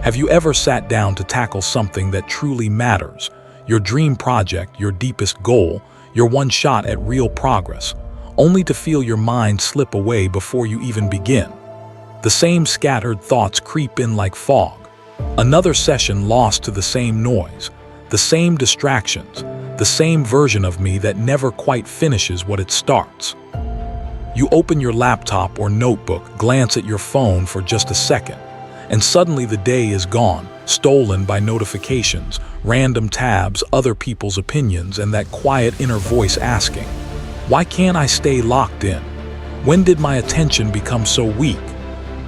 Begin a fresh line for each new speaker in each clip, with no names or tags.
Have you ever sat down to tackle something that truly matters? Your dream project, your deepest goal, your one shot at real progress, only to feel your mind slip away before you even begin? The same scattered thoughts creep in like fog. Another session lost to the same noise, the same distractions, the same version of me that never quite finishes what it starts. You open your laptop or notebook, glance at your phone for just a second, and suddenly the day is gone, stolen by notifications, random tabs, other people's opinions, and that quiet inner voice asking, "Why can't I stay locked in? When did my attention become so weak?"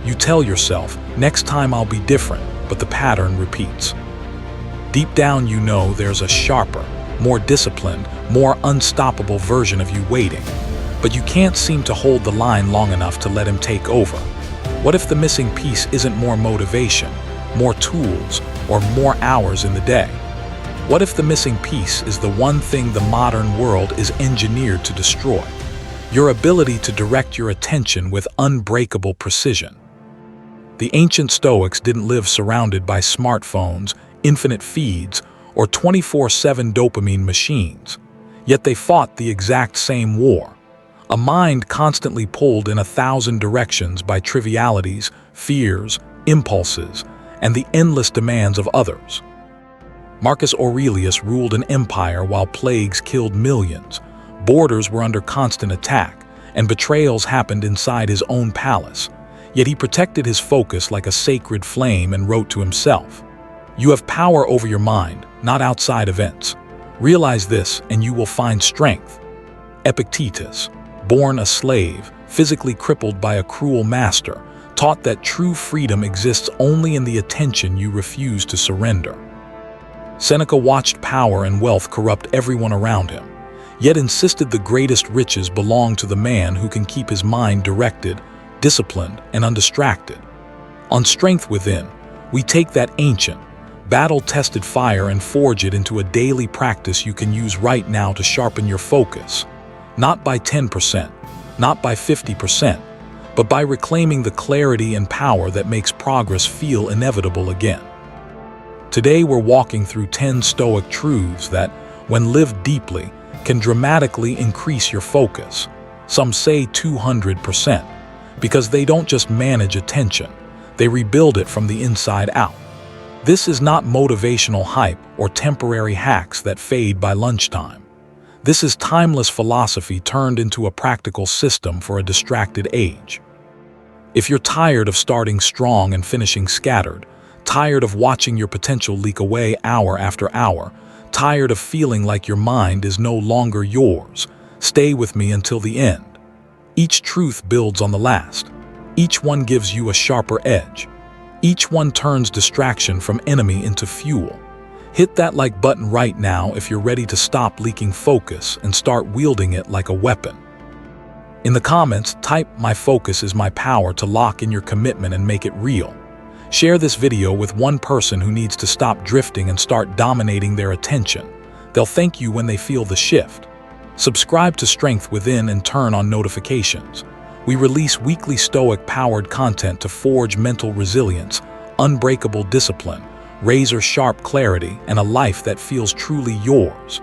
You tell yourself, "Next time I'll be different," but the pattern repeats. Deep down you know there's a sharper, more disciplined, more unstoppable version of you waiting, but you can't seem to hold the line long enough to let him take over. What if the missing piece isn't more motivation, more tools, or more hours in the day? What if the missing piece is the one thing the modern world is engineered to destroy? Your ability to direct your attention with unbreakable precision. The ancient Stoics didn't live surrounded by smartphones, infinite feeds, or 24/7 dopamine machines. Yet they fought the exact same war. A mind constantly pulled in 1,000 directions by trivialities, fears, impulses, and the endless demands of others. Marcus Aurelius ruled an empire while plagues killed millions, borders were under constant attack, and betrayals happened inside his own palace. Yet he protected his focus like a sacred flame and wrote to himself, "You have power over your mind, not outside events. Realize this and you will find strength." Epictetus, born a slave, physically crippled by a cruel master, taught that true freedom exists only in the attention you refuse to surrender. Seneca watched power and wealth corrupt everyone around him, yet insisted the greatest riches belong to the man who can keep his mind directed, disciplined, and undistracted. On Strength Within, we take that ancient, battle-tested fire and forge it into a daily practice you can use right now to sharpen your focus. Not by 10%, not by 50%, but by reclaiming the clarity and power that makes progress feel inevitable again. Today we're walking through 10 Stoic truths that, when lived deeply, can dramatically increase your focus. Some say 200%, because they don't just manage attention, they rebuild it from the inside out. This is not motivational hype or temporary hacks that fade by lunchtime. This is timeless philosophy turned into a practical system for a distracted age. If you're tired of starting strong and finishing scattered, tired of watching your potential leak away hour after hour, tired of feeling like your mind is no longer yours, stay with me until the end. Each truth builds on the last. Each one gives you a sharper edge. Each one turns distraction from enemy into fuel. Hit that like button right now if you're ready to stop leaking focus and start wielding it like a weapon. In the comments, type "My focus is my power" to lock in your commitment and make it real. Share this video with one person who needs to stop drifting and start dominating their attention. They'll thank you when they feel the shift. Subscribe to Strength Within and turn on notifications. We release weekly Stoic-powered content to forge mental resilience, unbreakable discipline, razor-sharp clarity, and a life that feels truly yours.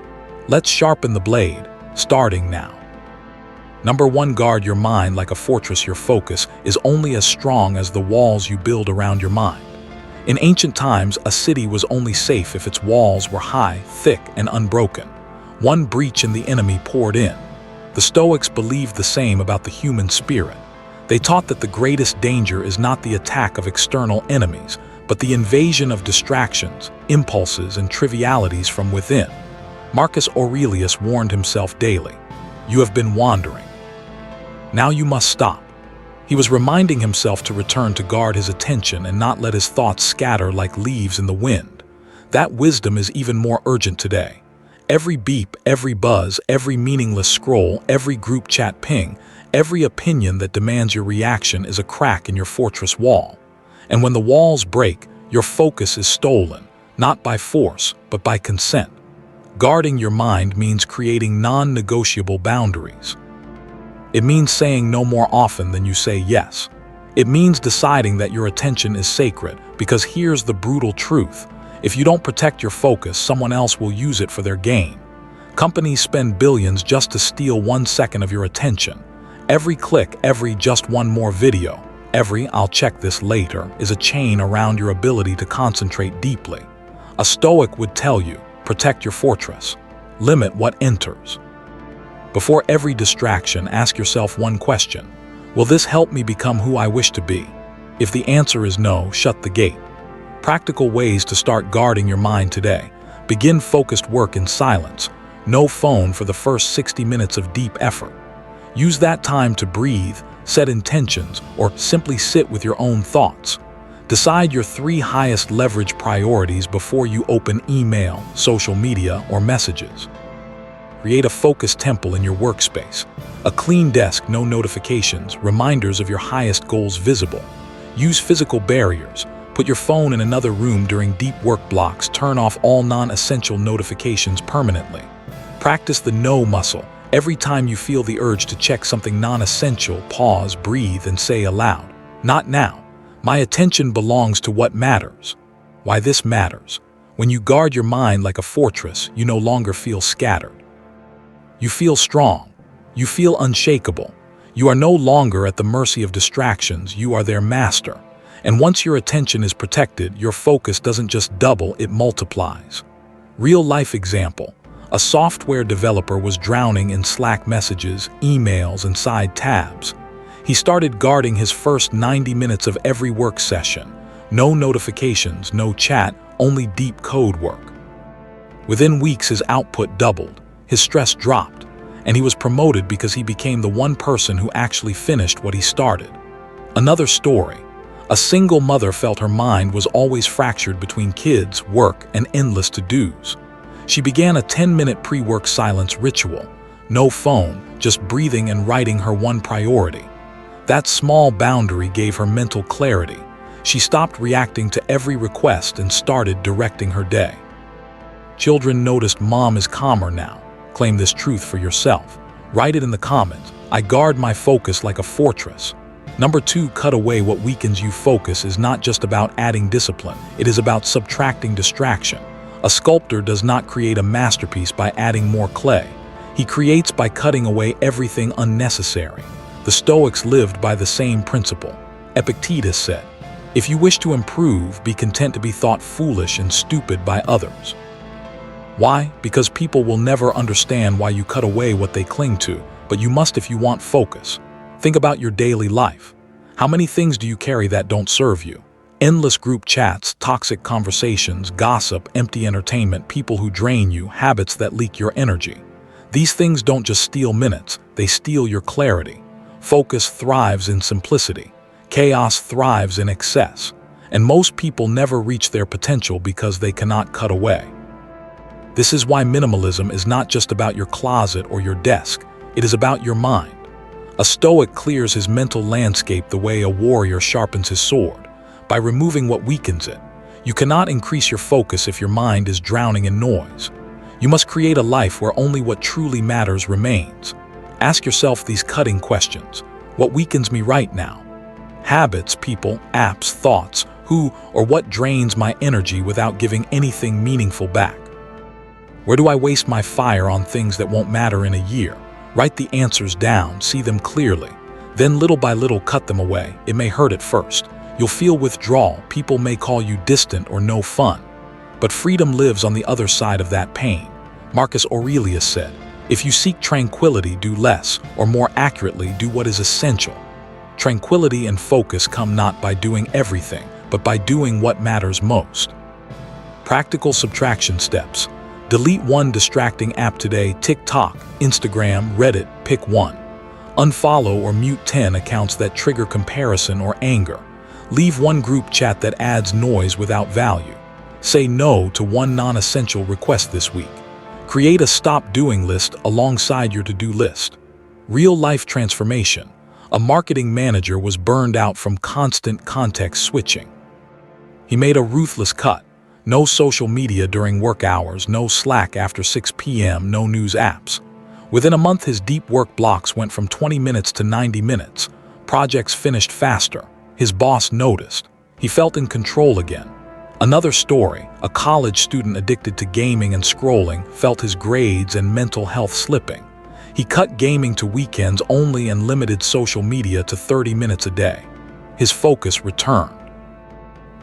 Let's sharpen the blade, starting now. Number 1, guard your mind like a fortress. Your focus is only as strong as the walls you build around your mind. In ancient times, a city was only safe if its walls were high, thick, and unbroken. One breach and the enemy poured in. The Stoics believed the same about the human spirit. They taught that the greatest danger is not the attack of external enemies, but the invasion of distractions, impulses, and trivialities from within. Marcus Aurelius warned himself daily, "You have been wandering. Now you must stop." He was reminding himself to return to guard his attention and not let his thoughts scatter like leaves in the wind. That wisdom is even more urgent today. Every beep, every buzz, every meaningless scroll, every group chat ping, every opinion that demands your reaction is a crack in your fortress wall. And when the walls break, your focus is stolen, not by force, but by consent. Guarding your mind means creating non-negotiable boundaries. It means saying no more often than you say yes. It means deciding that your attention is sacred, because here's the brutal truth. If you don't protect your focus, someone else will use it for their gain. Companies spend billions just to steal 1 second of your attention. Every click, every just one more video, every "I'll check this later" is a chain around your ability to concentrate deeply. A Stoic would tell you, protect your fortress. Limit what enters. Before every distraction, ask yourself one question. Will this help me become who I wish to be? If the answer is no, shut the gate. Practical ways to start guarding your mind today. Begin focused work in silence. No phone for the first 60 minutes of deep effort. Use that time to breathe, set intentions, or simply sit with your own thoughts. Decide your 3 highest leverage priorities before you open email, social media, or messages. Create a focused temple in your workspace. A clean desk, no notifications, reminders of your highest goals visible. Use physical barriers. Put your phone in another room during deep work blocks. Turn off all non-essential notifications permanently. Practice the no muscle. Every time you feel the urge to check something non-essential, pause, breathe, and say aloud, "Not now. My attention belongs to what matters." Why this matters? When you guard your mind like a fortress, you no longer feel scattered. You feel strong. You feel unshakable. You are no longer at the mercy of distractions, you are their master. And once your attention is protected, your focus doesn't just double, it multiplies. Real-life example. A software developer was drowning in Slack messages, emails, and side tabs. He started guarding his first 90 minutes of every work session. No notifications, no chat, only deep code work. Within weeks, his output doubled, his stress dropped, and he was promoted because he became the one person who actually finished what he started. Another story. A single mother felt her mind was always fractured between kids, work, and endless to-dos. She began a 10-minute pre-work silence ritual. No phone, just breathing and writing her one priority. That small boundary gave her mental clarity. She stopped reacting to every request and started directing her day. Children noticed mom is calmer now. Claim this truth for yourself. Write it in the comments. I guard my focus like a fortress. Number 2, cut away what weakens you. Focus is not just about adding discipline. It is about subtracting distraction. A sculptor does not create a masterpiece by adding more clay. He creates by cutting away everything unnecessary. The Stoics lived by the same principle. Epictetus said, "If you wish to improve, be content to be thought foolish and stupid by others." Why? Because people will never understand why you cut away what they cling to, but you must if you want focus. Think about your daily life. How many things do you carry that don't serve you? Endless group chats, toxic conversations, gossip, empty entertainment, people who drain you, habits that leak your energy. These things don't just steal minutes, they steal your clarity. Focus thrives in simplicity. Chaos thrives in excess. And most people never reach their potential because they cannot cut away. This is why minimalism is not just about your closet or your desk. It is about your mind. A Stoic clears his mental landscape the way a warrior sharpens his sword, by removing what weakens it. You cannot increase your focus if your mind is drowning in noise. You must create a life where only what truly matters remains. Ask yourself these cutting questions. What weakens me right now? Habits, people, apps, thoughts, who or what drains my energy without giving anything meaningful back? Where do I waste my fire on things that won't matter in a year? Write the answers down, see them clearly. Then little by little cut them away. It may hurt at first. You'll feel withdrawal. People may call you distant or no fun. But freedom lives on the other side of that pain. Marcus Aurelius said, "If you seek tranquility, do less, or more accurately, do what is essential." Tranquility and focus come not by doing everything, but by doing what matters most. Practical subtraction steps. Delete one distracting app today. TikTok, Instagram, Reddit, pick one. Unfollow or mute 10 accounts that trigger comparison or anger. Leave one group chat that adds noise without value. Say no to one non-essential request this week. Create a stop doing list alongside your to-do list. Real-life transformation. A marketing manager was burned out from constant context switching. He made a ruthless cut. No social media during work hours, no Slack after 6 p.m., no news apps. Within a month, his deep work blocks went from 20 minutes to 90 minutes. Projects finished faster. His boss noticed. He felt in control again. Another story, a college student addicted to gaming and scrolling felt his grades and mental health slipping. He cut gaming to weekends only and limited social media to 30 minutes a day. His focus returned.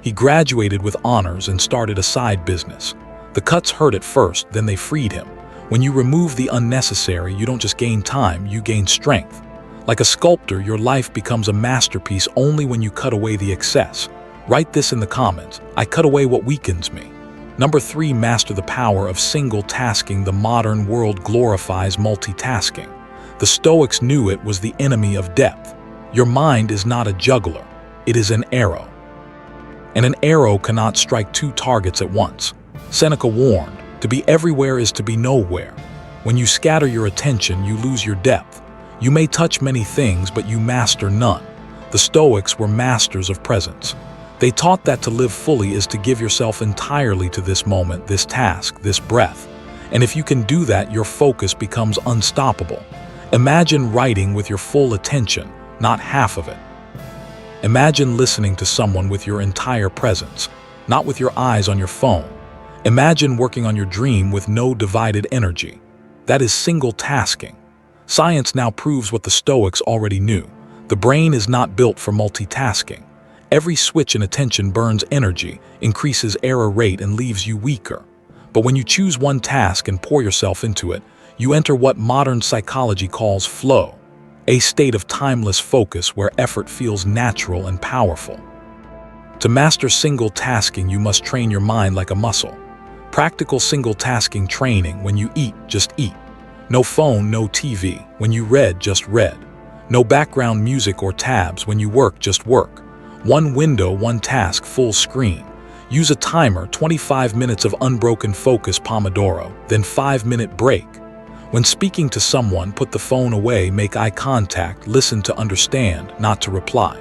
He graduated with honors and started a side business. The cuts hurt at first, then they freed him. When you remove the unnecessary, you don't just gain time, you gain strength. Like a sculptor, your life becomes a masterpiece only when you cut away the excess. Write this in the comments. I cut away what weakens me. Number 3, master the power of single tasking. The modern world glorifies multitasking. The Stoics knew it was the enemy of depth. Your mind is not a juggler, it is an arrow. And an arrow cannot strike 2 targets at once. Seneca warned, to be everywhere is to be nowhere. When you scatter your attention, you lose your depth. You may touch many things, but you master none. The Stoics were masters of presence. They taught that to live fully is to give yourself entirely to this moment, this task, this breath. And if you can do that, your focus becomes unstoppable. Imagine writing with your full attention, not half of it. Imagine listening to someone with your entire presence, not with your eyes on your phone. Imagine working on your dream with no divided energy. That is single tasking. Science now proves what the Stoics already knew. The brain is not built for multitasking. Every switch in attention burns energy, increases error rate, and leaves you weaker. But when you choose one task and pour yourself into it, you enter what modern psychology calls flow. A state of timeless focus where effort feels natural and powerful. To master single tasking, you must train your mind like a muscle. Practical single tasking training: when you eat, just eat. No phone, no TV. When you read, just read. No background music or tabs. When you work, just work. One window, one task, full screen. Use a timer, 25 minutes of unbroken focus, Pomodoro, then 5-minute break. When speaking to someone, put the phone away, make eye contact, listen to understand, not to reply.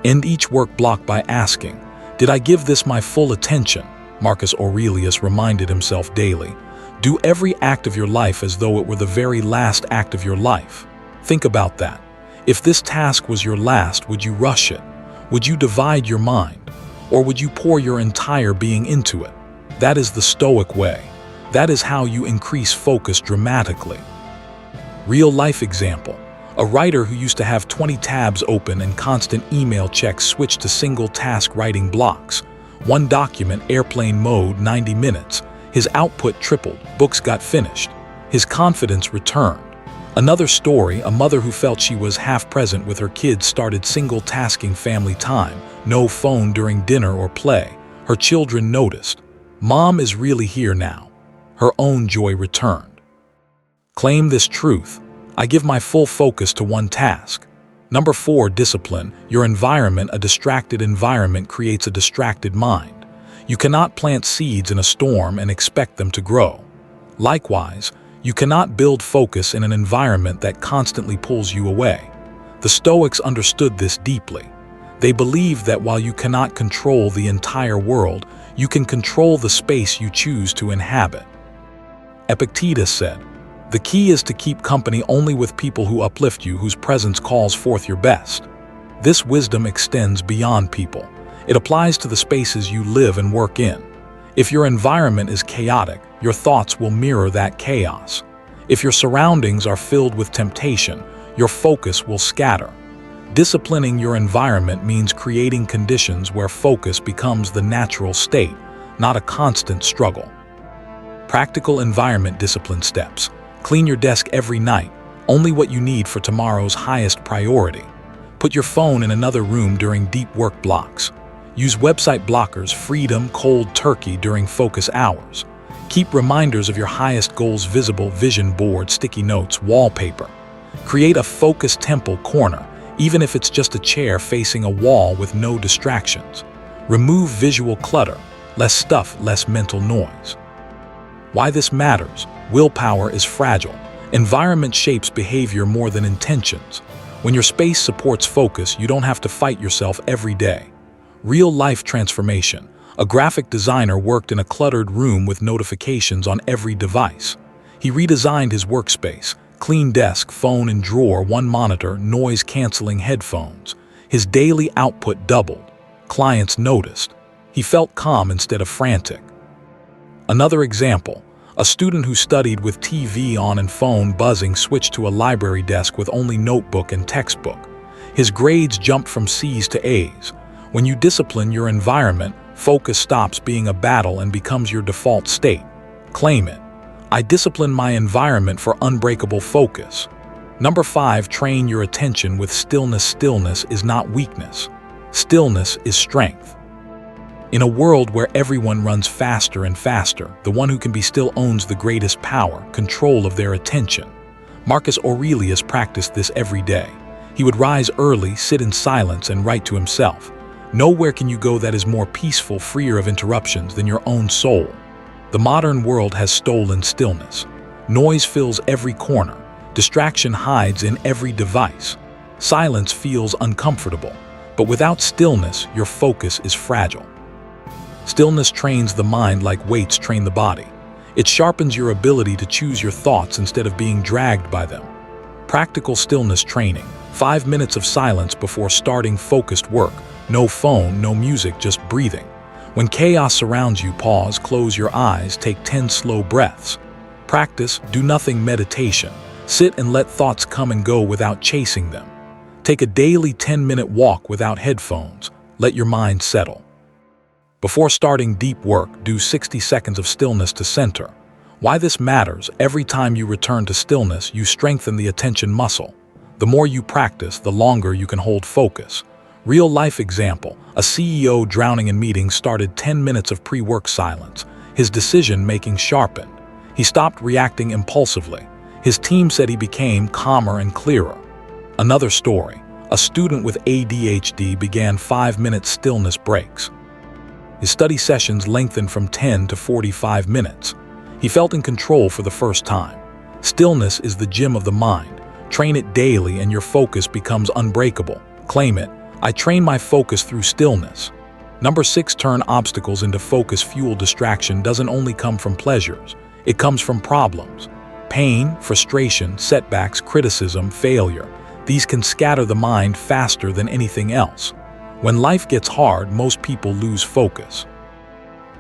End each work block by asking, did I give this my full attention? Marcus Aurelius reminded himself daily. Do every act of your life as though it were the very last act of your life. Think about that. If this task was your last, would you rush it? Would you divide your mind? Or would you pour your entire being into it? That is the Stoic way. That is how you increase focus dramatically. Real-life example. A writer who used to have 20 tabs open and constant email checks switched to single-task writing blocks. One document, airplane mode, 90 minutes. His output tripled. Books got finished. His confidence returned. Another story, a mother who felt she was half present with her kids started single-tasking family time. No phone during dinner or play. Her children noticed. Mom is really here now. Her own joy returned. Claim this truth. I give my full focus to one task. Number 4, discipline. Your environment. A distracted environment creates a distracted mind. You cannot plant seeds in a storm and expect them to grow. Likewise, you cannot build focus in an environment that constantly pulls you away. The Stoics understood this deeply. They believed that while you cannot control the entire world, you can control the space you choose to inhabit. Epictetus said, the key is to keep company only with people who uplift you, whose presence calls forth your best. This wisdom extends beyond people. It applies to the spaces you live and work in. If your environment is chaotic, your thoughts will mirror that chaos. If your surroundings are filled with temptation, your focus will scatter. Disciplining your environment means creating conditions where focus becomes the natural state, not a constant struggle. Practical environment discipline steps. Clean your desk every night, only what you need for tomorrow's highest priority. Put your phone in another room during deep work blocks. Use website blockers, freedom, cold turkey during focus hours. Keep reminders of your highest goals visible, vision board, sticky notes, wallpaper. Create a focus temple corner, even if it's just a chair facing a wall with no distractions. Remove visual clutter, less stuff, less mental noise. Why this matters? Willpower is fragile. Environment shapes behavior more than intentions. When your space supports focus, you don't have to fight yourself every day. Real-life transformation. A graphic designer worked in a cluttered room with notifications on every device. He redesigned his workspace. Clean desk, phone in drawer, one monitor, noise-canceling headphones. His daily output doubled. Clients noticed. He felt calm instead of frantic. Another example, a student who studied with TV on and phone buzzing switched to a library desk with only notebook and textbook. His grades jumped from C's to A's. When you discipline your environment, focus stops being a battle and becomes your default state. Claim it. I discipline my environment for unbreakable focus. Number 5, train your attention with stillness. Stillness is not weakness. Stillness is strength. In a world where everyone runs faster and faster, the one who can be still owns the greatest power, control of their attention. Marcus Aurelius practiced this every day. He would rise early, sit in silence, and write to himself. Nowhere can you go that is more peaceful, freer of interruptions than your own soul. The modern world has stolen stillness. Noise fills every corner. Distraction hides in every device. Silence feels uncomfortable, but without stillness, your focus is fragile. Stillness trains the mind like weights train the body. It sharpens your ability to choose your thoughts instead of being dragged by them. Practical stillness training. 5 minutes of silence before starting focused work. No phone, no music, just breathing. When chaos surrounds you, pause, close your eyes, take 10 slow breaths. Practice do-nothing meditation. Sit and let thoughts come and go without chasing them. Take a daily 10-minute walk without headphones. Let your mind settle. Before starting deep work, do 60 seconds of stillness to center. Why this matters: every time you return to stillness, you strengthen the attention muscle. The more you practice, the longer you can hold focus. Real-life example, a CEO drowning in meetings started 10 minutes of pre-work silence. His decision-making sharpened. He stopped reacting impulsively. His team said he became calmer and clearer. Another story, a student with ADHD began 5-minute stillness breaks. His study sessions lengthened from 10 to 45 minutes. He felt in control for the first time. Stillness is the gym of the mind. Train it daily and your focus becomes unbreakable. Claim it. I train my focus through stillness. Number 6, turn obstacles into focus. Fuel. Distraction doesn't only come from pleasures. It comes from problems. Pain, frustration, setbacks, criticism, failure. These can scatter the mind faster than anything else. When life gets hard, most people lose focus.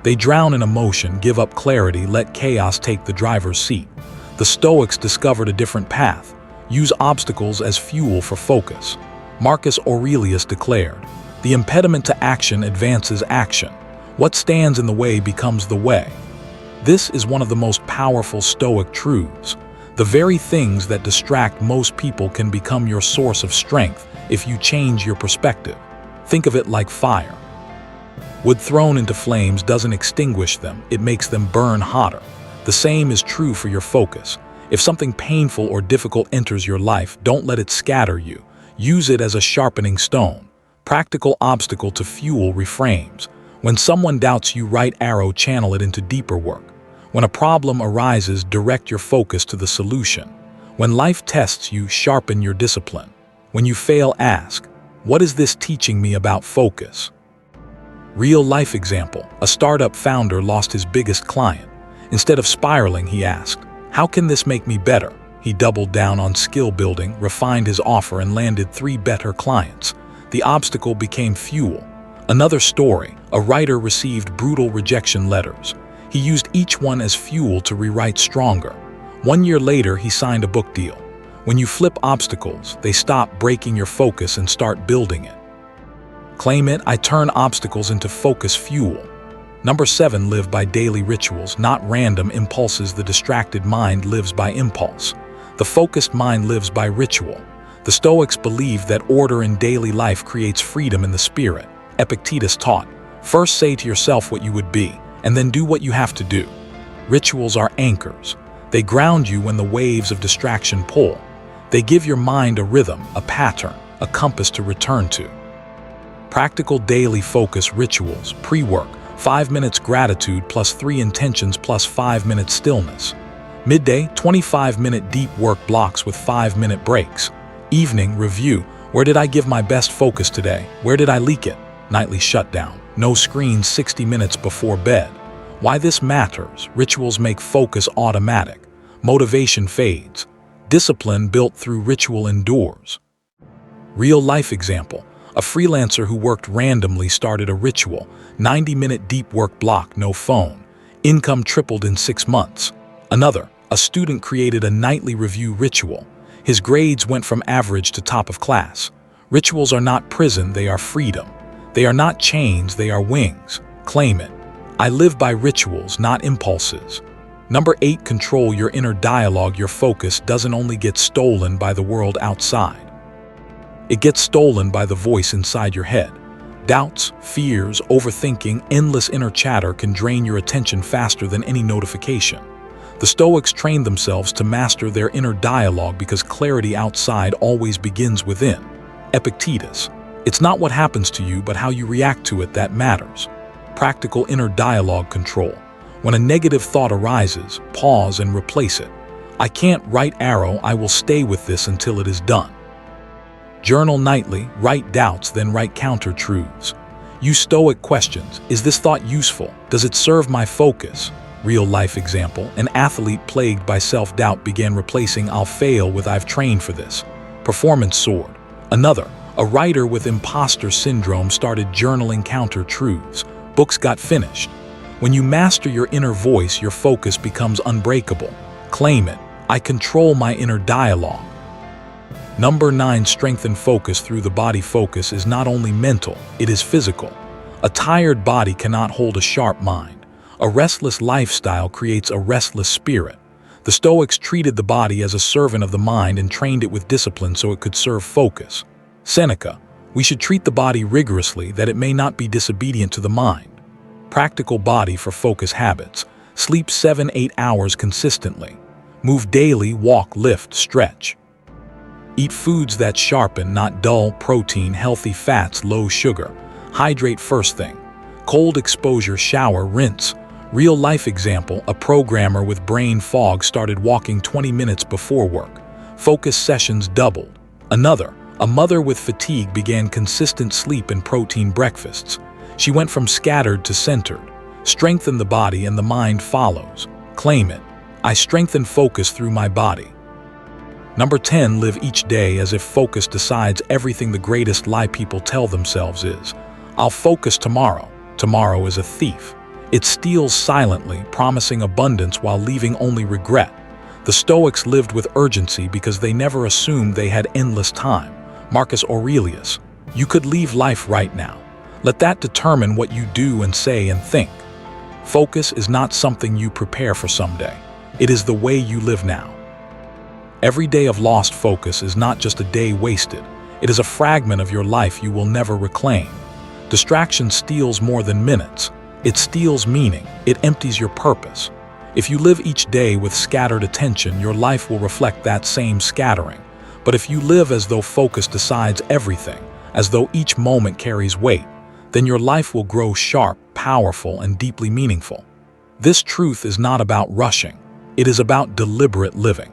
They drown in emotion, give up clarity, let chaos take the driver's seat. The Stoics discovered a different path. Use obstacles as fuel for focus. Marcus Aurelius declared, "The impediment to action advances action. What stands in the way becomes the way." This is one of the most powerful Stoic truths. The very things that distract most people can become your source of strength if you change your perspective. Think of it like fire. Wood thrown into flames doesn't extinguish them, it makes them burn hotter. The same is true for your focus. If something painful or difficult enters your life, don't let it scatter you. Use it as a sharpening stone. Practical obstacle to fuel reframes. When someone doubts you, right arrow, channel it into deeper work. When a problem arises, direct your focus to the solution. When life tests you, sharpen your discipline. When you fail, ask, what is this teaching me about focus? Real-life example, a startup founder lost his biggest client. Instead of spiraling, he asked, how can this make me better? He doubled down on skill building, refined his offer, and landed 3 better clients. The obstacle became fuel. Another story, a writer received brutal rejection letters. He used each one as fuel to rewrite stronger. 1 year later, he signed a book deal. When you flip obstacles, they stop breaking your focus and start building it. Claim it. I turn obstacles into focus fuel. Number 7, live by daily rituals, not random impulses. The distracted mind lives by impulse. The focused mind lives by ritual. The Stoics believed that order in daily life creates freedom in the spirit. Epictetus taught, first say to yourself what you would be, and then do what you have to do. Rituals are anchors. They ground you when the waves of distraction pull. They give your mind a rhythm, a pattern, a compass to return to. Practical daily focus rituals. Pre-work, 5 minutes gratitude plus 3 intentions plus 5 minutes stillness. Midday, 25-minute deep work blocks with 5-minute breaks. Evening, review. Where did I give my best focus today? Where did I leak it? Nightly shutdown. No screens 60 minutes before bed. Why this matters? Rituals make focus automatic. Motivation fades. Discipline built through ritual endures. Real-life example. A freelancer who worked randomly started a ritual, 90-minute deep work block, no phone. Income tripled in 6 months. Another, a student created a nightly review ritual. His grades went from average to top of class. Rituals are not prison, they are freedom. They are not chains, they are wings. Claim it. I live by rituals, not impulses. Number 8, control your inner dialogue. Your focus doesn't only get stolen by the world outside. It gets stolen by the voice inside your head. Doubts, fears, overthinking, endless inner chatter can drain your attention faster than any notification. The Stoics trained themselves to master their inner dialogue because clarity outside always begins within. Epictetus. It's not what happens to you, but how you react to it that matters. Practical inner dialogue control. When a negative thought arises, pause and replace it. I can't, right arrow, I will stay with this until it is done. Journal nightly, write doubts, then write counter-truths. Use Stoic questions. Is this thought useful? Does it serve my focus? Real-life example, an athlete plagued by self-doubt began replacing "I'll fail" with "I've trained for this." Performance soared. Another, a writer with imposter syndrome started journaling counter-truths. Books got finished. When you master your inner voice, your focus becomes unbreakable. Claim it. I control my inner dialogue. Number 9, strengthen focus through the body. Focus is not only mental, it is physical. A tired body cannot hold a sharp mind. A restless lifestyle creates a restless spirit. The Stoics treated the body as a servant of the mind and trained it with discipline so it could serve focus. Seneca, we should treat the body rigorously that it may not be disobedient to the mind. Practical body for focus habits. Sleep 7-8 hours consistently. Move daily, walk, lift, stretch. Eat foods that sharpen, not dull. Protein, healthy fats, low sugar. Hydrate first thing. Cold exposure, shower, rinse. Real life example, a programmer with brain fog started walking 20 minutes before work. Focus sessions doubled. Another, a mother with fatigue began consistent sleep and protein breakfasts. She went from scattered to centered. Strengthen the body and the mind follows. Claim it. I strengthen focus through my body. Number 10, live each day as if focus decides everything. The greatest lie people tell themselves is, I'll focus tomorrow. Tomorrow is a thief. It steals silently, promising abundance while leaving only regret. The Stoics lived with urgency because they never assumed they had endless time. Marcus Aurelius. You could leave life right now. Let that determine what you do and say and think. Focus is not something you prepare for someday. It is the way you live now. Every day of lost focus is not just a day wasted. It is a fragment of your life you will never reclaim. Distraction steals more than minutes. It steals meaning. It empties your purpose. If you live each day with scattered attention, your life will reflect that same scattering. But if you live as though focus decides everything, as though each moment carries weight, then your life will grow sharp, powerful, and deeply meaningful. This truth is not about rushing. It is about deliberate living.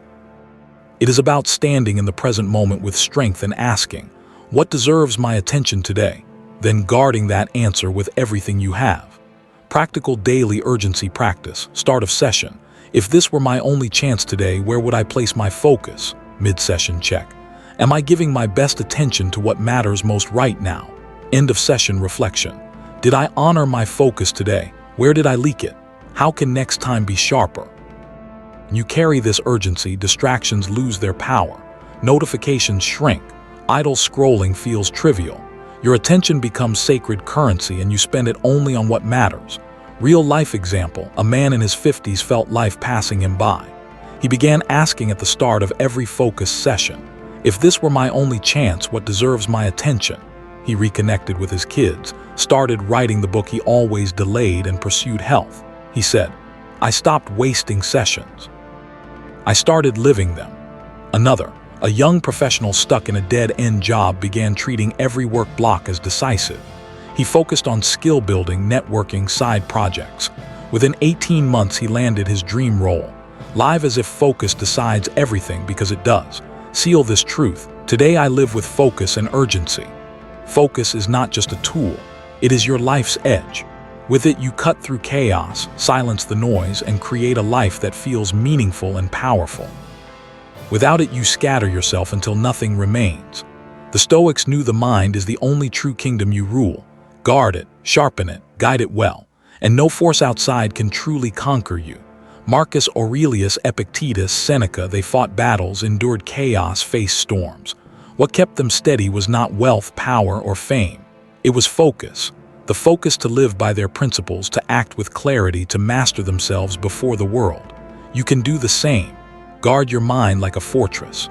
It is about standing in the present moment with strength and asking, what deserves my attention today? Then guarding that answer with everything you have. Practical daily urgency practice. Start of session. If this were my only chance today, where would I place my focus? Mid-session check. Am I giving my best attention to what matters most right now? End of session reflection. Did I honor my focus today? Where did I leak it? How can next time be sharper? When you carry this urgency, distractions lose their power. Notifications shrink. Idle scrolling feels trivial. Your attention becomes sacred currency and you spend it only on what matters. Real life example, a man in his 50s felt life passing him by. He began asking at the start of every focus session, if this were my only chance, what deserves my attention? He reconnected with his kids, started writing the book he always delayed, and pursued health. He said, I stopped wasting sessions. I started living them. Another, a young professional stuck in a dead-end job began treating every work block as decisive. He focused on skill building, networking, side projects. Within 18 months, he landed his dream role. Live as if focus decides everything, because it does. Seal this truth. Today I live with focus and urgency. Focus is not just a tool. It is your life's edge. With it, you cut through chaos, silence the noise, and create a life that feels meaningful and powerful. Without it, you scatter yourself until nothing remains. The Stoics knew the mind is the only true kingdom you rule. Guard it, sharpen it, guide it well, and no force outside can truly conquer you. Marcus Aurelius, Epictetus, Seneca, they fought battles, endured chaos, faced storms. What kept them steady was not wealth, power, or fame. It was focus. The focus to live by their principles, to act with clarity, to master themselves before the world. You can do the same. Guard your mind like a fortress.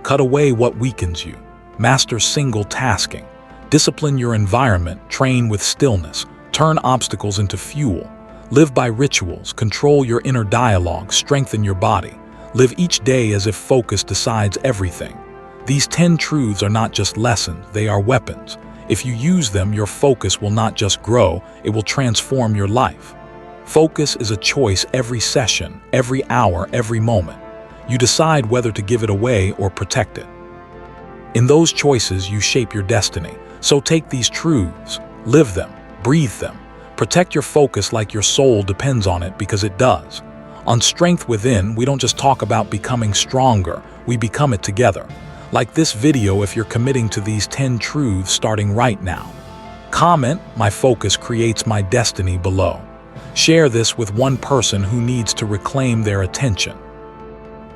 Cut away what weakens you. Master single tasking. Discipline your environment, train with stillness, turn obstacles into fuel. Live by rituals, control your inner dialogue, strengthen your body. Live each day as if focus decides everything. These 10 truths are not just lessons, they are weapons. If you use them, your focus will not just grow, it will transform your life. Focus is a choice every session, every hour, every moment. You decide whether to give it away or protect it. In those choices, you shape your destiny. So take these truths, live them, breathe them. Protect your focus like your soul depends on it, because it does. On Strength Within, we don't just talk about becoming stronger, we become it together. Like this video if you're committing to these 10 truths starting right now. Comment, "My focus creates my destiny," below. Share this with one person who needs to reclaim their attention.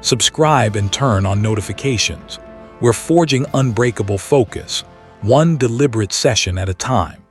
Subscribe and turn on notifications. We're forging unbreakable focus, one deliberate session at a time.